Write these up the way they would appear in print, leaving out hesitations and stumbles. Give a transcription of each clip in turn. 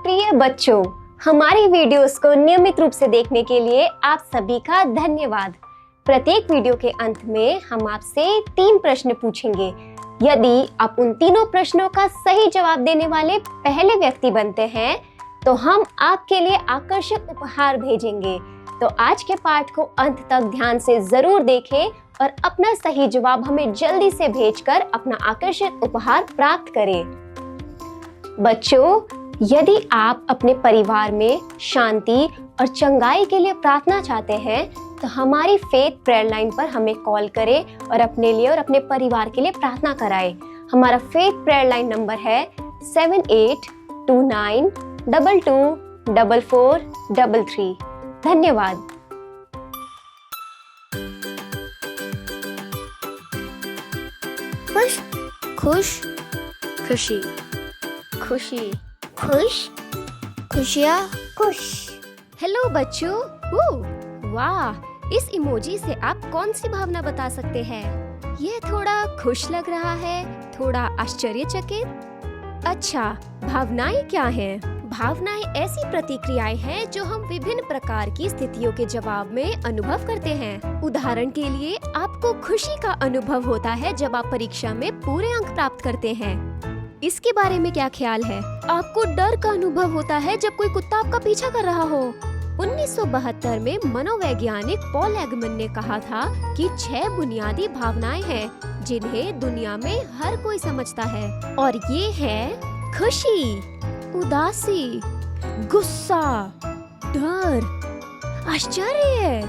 प्रिय बच्चों, हमारी वीडियोस को नियमित रूप से देखने के लिए आप सभी का धन्यवाद। प्रत्येक वीडियो के अंत में हम आपसे 3 प्रश्न पूछेंगे। यदि आप उन तीनों प्रश्नों का सही जवाब देने वाले पहले व्यक्ति बनते हैं तो हम आपके लिए आकर्षक उपहार भेजेंगे। तो आज के पाठ को अंत तक ध्यान से जरूर देखें और अपना सही जवाब हमें जल्दी से भेजकर अपना आकर्षक उपहार प्राप्त करें। बच्चों, यदि आप अपने परिवार में शांति और चंगाई के लिए प्रार्थना चाहते हैं तो हमारी फेथ प्रेयर लाइन पर हमें कॉल करें और अपने लिए और अपने परिवार के लिए प्रार्थना कराएं। हमारा फेथ प्रेयर लाइन नंबर है 7829224433। धन्यवाद। खुश, खुश, खुशी, खुशी, खुश, खुशियाँ, खुश। हेलो बच्चों। वाह, इस इमोजी से आप कौन सी भावना बता सकते हैं? ये थोड़ा खुश लग रहा है, थोड़ा आश्चर्यचकित। अच्छा, भावनाएं क्या हैं? भावनाएं ऐसी प्रतिक्रियाएं हैं जो हम विभिन्न प्रकार की स्थितियों के जवाब में अनुभव करते हैं। उदाहरण के लिए, आपको खुशी का अनुभव होता है जब आप परीक्षा में पूरे अंक प्राप्त करते हैं। इसके बारे में क्या ख्याल है? आपको डर का अनुभव होता है जब कोई कुत्ता आपका पीछा कर रहा हो। 1972 में मनोवैज्ञानिक पॉल एकमैन ने कहा था कि 6 बुनियादी भावनाएं हैं जिन्हें दुनिया में हर कोई समझता है, और ये है खुशी, उदासी, गुस्सा, डर, आश्चर्य,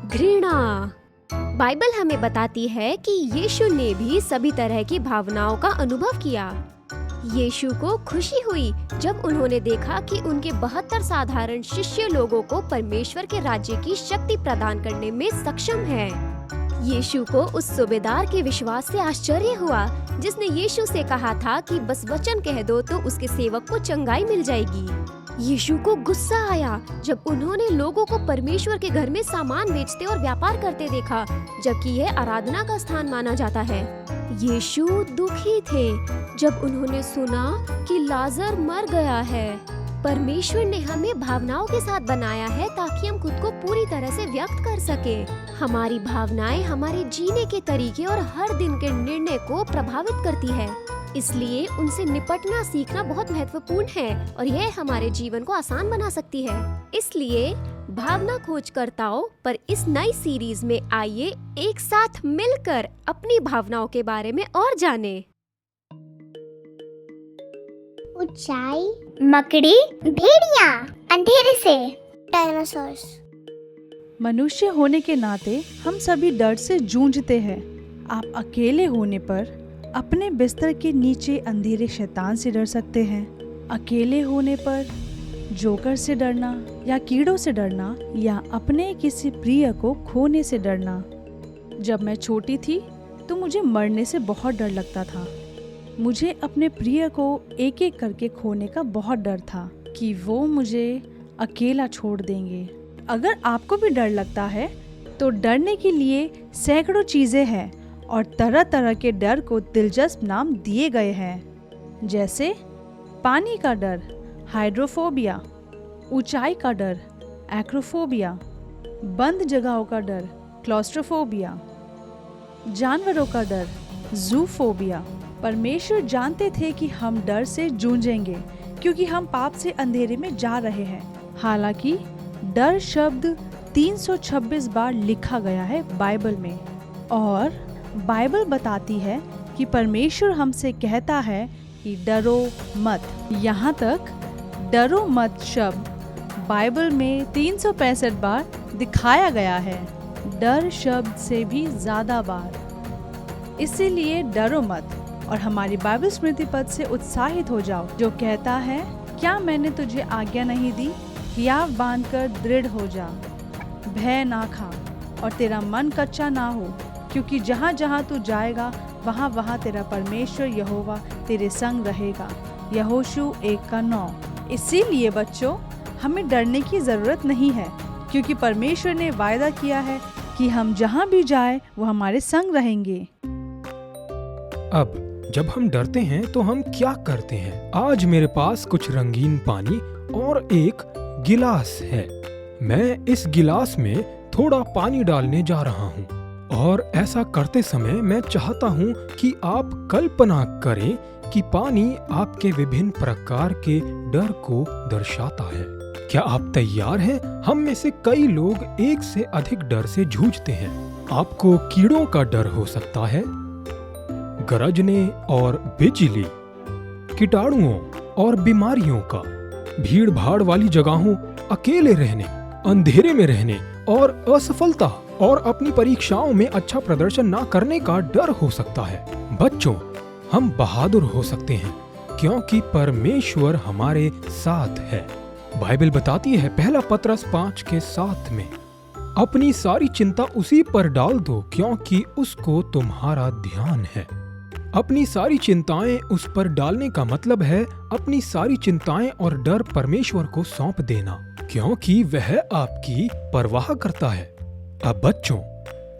घृणा। बाइबल हमें बताती है कि यीशु ने भी सभी तरह की भावनाओं का अनुभव किया। यीशु को खुशी हुई जब उन्होंने देखा कि उनके 72 साधारण शिष्य लोगों को परमेश्वर के राज्य की शक्ति प्रदान करने में सक्षम है। यीशु को उस सूबेदार के विश्वास से आश्चर्य हुआ जिसने यीशु से कहा था कि बस वचन कह दो तो उसके सेवक को चंगाई मिल जाएगी। यीशु को गुस्सा आया जब उन्होंने लोगों को परमेश्वर के घर में सामान बेचते और व्यापार करते देखा, जबकि यह आराधना का स्थान माना जाता है। यीशु दुखी थे जब उन्होंने सुना कि लाजर मर गया है। परमेश्वर ने हमें भावनाओं के साथ बनाया है ताकि हम खुद को पूरी तरह से व्यक्त कर सके। हमारी भावनाएं हमारे जीने के तरीके और हर दिन के निर्णय को प्रभावित करती है, इसलिए उनसे निपटना सीखना बहुत महत्वपूर्ण है और यह हमारे जीवन को आसान बना सकती है। इसलिए भावना खोजकर्ताओं पर इस नई सीरीज में आइए एक साथ मिलकर अपनी भावनाओं के बारे में और जानें। ऊंचाई, मकड़ी, भेड़िया, अंधेरे से, डायनासोर्स। मनुष्य होने के नाते हम सभी डर से जूझते हैं। आप अकेले होने पर अपने बिस्तर के नीचे अंधेरे शैतान से डर सकते हैं। अकेले होने पर जोकर से डरना या कीड़ों से डरना या अपने किसी प्रिय को खोने से डरना। जब मैं छोटी थी तो मुझे मरने से बहुत डर लगता था। मुझे अपने प्रिय को एक एक करके खोने का बहुत डर था कि वो मुझे अकेला छोड़ देंगे। अगर आपको भी डर लगता है तो डरने के लिए सैकड़ों चीज़ें हैं और तरह तरह के डर को दिलचस्प नाम दिए गए हैं, जैसे पानी का डर, हाइड्रोफोबिया, ऊंचाई का डर, एक्रोफोबिया, बंद जगहों का डर, क्लॉस्ट्रोफोबिया, जानवरों का डर, जूफोबिया। परमेश्वर जानते थे कि हम डर से जूझेंगे क्योंकि हम पाप से अंधेरे में जा रहे हैं। हालांकि डर शब्द 326 बार लिखा गया है बाइबल में, और बाइबल बताती है कि परमेश्वर हमसे कहता है कि डरो मत। यहाँ तक डरो मत शब्द बाइबल में 365 बार दिखाया गया है, डर शब्द से भी ज़्यादा बार। इसीलिए डरो मत और हमारी बाइबल स्मृति पद से उत्साहित हो जाओ जो कहता है, क्या मैंने तुझे आज्ञा नहीं दी? हियाव बांधकर दृढ़ हो जा, भय ना खा और तेरा मन कच्चा ना हो, क्योंकि जहाँ जहाँ तू जाएगा वहाँ वहाँ तेरा परमेश्वर यहोवा तेरे संग रहेगा। यहोशू 1:9। इसीलिए बच्चों, हमें डरने की ज़रूरत नहीं है क्योंकि परमेश्वर ने वायदा किया है कि हम जहाँ भी जाए वो हमारे संग रहेंगे। अब जब हम डरते हैं तो हम क्या करते हैं? आज मेरे पास कुछ रंगीन पानी और एक गिलास है। मैं इस गिलास में थोड़ा पानी डालने जा रहा हूँ और ऐसा करते समय मैं चाहता हूँ कि आप कल्पना करें कि पानी आपके विभिन्न प्रकार के डर को दर्शाता है। क्या आप तैयार हैं? हम में से कई लोग एक से अधिक डर से जूझते हैं। आपको कीड़ों का डर हो सकता है, गरजने और बिजली, कीटाणुओं और बीमारियों का, भीड़ भाड़ वाली जगहों, अकेले रहने, अंधेरे में रहने और असफलता और अपनी परीक्षाओं में अच्छा प्रदर्शन ना करने का डर हो सकता है। बच्चों, हम बहादुर हो सकते हैं क्योंकि परमेश्वर हमारे साथ है। बाइबल बताती है, पहला पतरस 5:7 में, अपनी सारी चिंता उसी पर डाल दो क्योंकि उसको तुम्हारा ध्यान है। अपनी सारी चिंताएं उस पर डालने का मतलब है अपनी सारी चिंताएं और डर परमेश्वर को सौंप देना, क्योंकि वह आपकी परवाह करता है। अब बच्चों,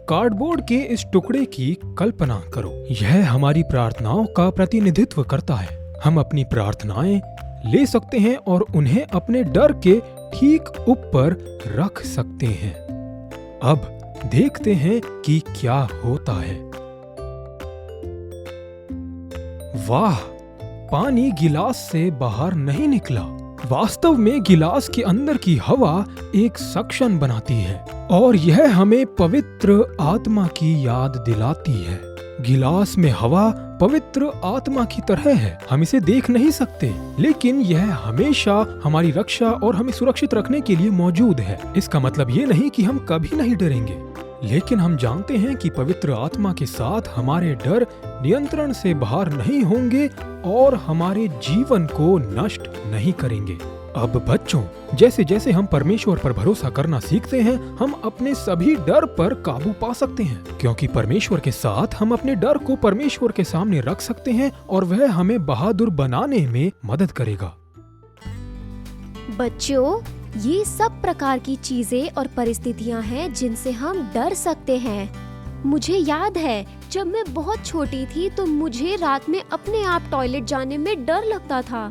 कार्डबोर्ड के इस टुकड़े की कल्पना करो। यह हमारी प्रार्थनाओं का प्रतिनिधित्व करता है। हम अपनी प्रार्थनाएं ले सकते हैं और उन्हें अपने डर के ठीक ऊपर रख सकते हैं। अब देखते हैं कि क्या होता है। वाह, पानी गिलास से बाहर नहीं निकला। वास्तव में गिलास के अंदर की हवा एक सक्शन बनाती है और यह हमें पवित्र आत्मा की याद दिलाती है। गिलास में हवा पवित्र आत्मा की तरह है। हम इसे देख नहीं सकते, लेकिन यह हमेशा हमारी रक्षा और हमें सुरक्षित रखने के लिए मौजूद है। इसका मतलब ये नहीं कि हम कभी नहीं डरेंगे, लेकिन हम जानते हैं कि पवित्र आत्मा के साथ हमारे डर नियंत्रण से बाहर नहीं होंगे और हमारे जीवन को नष्ट नहीं करेंगे। अब बच्चों, जैसे जैसे हम परमेश्वर पर भरोसा करना सीखते हैं, हम अपने सभी डर पर काबू पा सकते हैं, क्योंकि परमेश्वर के साथ हम अपने डर को परमेश्वर के सामने रख सकते हैं और वह हमें बहादुर बनाने में मदद करेगा। बच्चों, ये सब प्रकार की चीजें और परिस्थितियां हैं जिनसे हम डर सकते हैं। मुझे याद है, जब मैं बहुत छोटी थी तो मुझे रात में अपने आप टॉयलेट जाने में डर लगता था,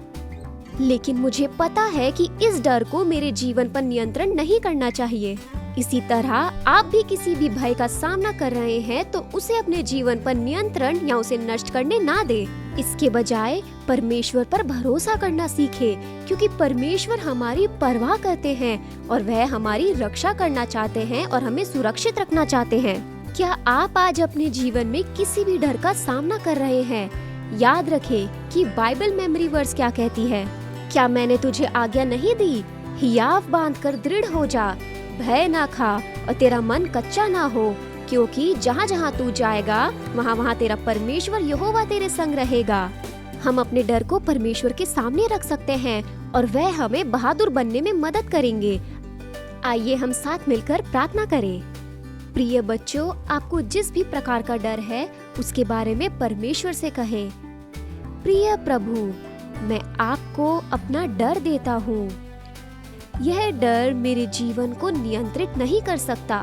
लेकिन मुझे पता है कि इस डर को मेरे जीवन पर नियंत्रण नहीं करना चाहिए। इसी तरह आप भी किसी भी भय का सामना कर रहे हैं तो उसे अपने जीवन पर नियंत्रण या उसे नष्ट करने ना दे। इसके बजाय परमेश्वर पर भरोसा करना सीखे, क्योंकि परमेश्वर हमारी परवाह करते हैं और वह हमारी रक्षा करना चाहते हैं और हमें सुरक्षित रखना चाहते हैं। क्या आप आज अपने जीवन में किसी भी डर का सामना कर रहे हैं? याद रखें कि बाइबल मेमोरी वर्स क्या कहती है। क्या मैंने तुझे आज्ञा नहीं दी? हियाव बांधकर दृढ़ हो जा, भय ना खा और तेरा मन कच्चा ना हो, क्योंकि जहाँ जहाँ तू जाएगा वहाँ वहाँ तेरा परमेश्वर यहोवा तेरे संग रहेगा। हम अपने डर को परमेश्वर के सामने रख सकते हैं और वह हमें बहादुर बनने में मदद करेंगे। आइए हम साथ मिलकर प्रार्थना करें। प्रिय बच्चों, आपको जिस भी प्रकार का डर है उसके बारे में परमेश्वर से कहें, प्रिय प्रभु, मैं आपको अपना डर देता हूँ। यह डर मेरे जीवन को नियंत्रित नहीं कर सकता।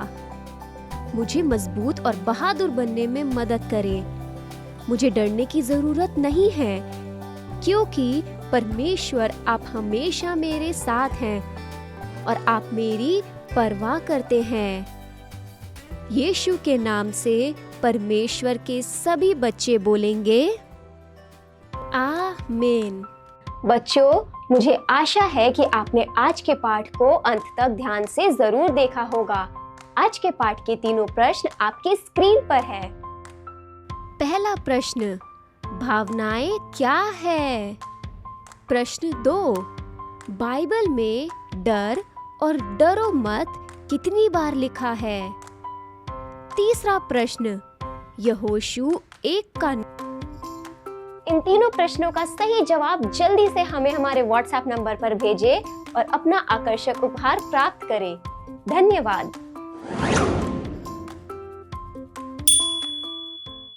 मुझे मजबूत और बहादुर बनने में मदद करे। मुझे डरने की जरूरत नहीं है, क्योंकि परमेश्वर आप हमेशा मेरे साथ हैं और आप मेरी परवाह करते हैं। यीशु के नाम से परमेश्वर के सभी बच्चे बोलेंगे आमीन। बच्चों, मुझे आशा है कि आपने आज के पाठ को अंत तक ध्यान से जरूर देखा होगा। आज के पाठ के तीनों प्रश्न आपकी स्क्रीन पर है। पहला प्रश्न, भावनाएं क्या है? प्रश्न 2, बाइबल में डर और डरो मत कितनी बार लिखा है? तीसरा प्रश्न, यहोशू 1 का। इन तीनों प्रश्नों का सही जवाब जल्दी से हमें हमारे व्हाट्सएप नंबर पर भेजें और अपना आकर्षक उपहार प्राप्त करें। धन्यवाद।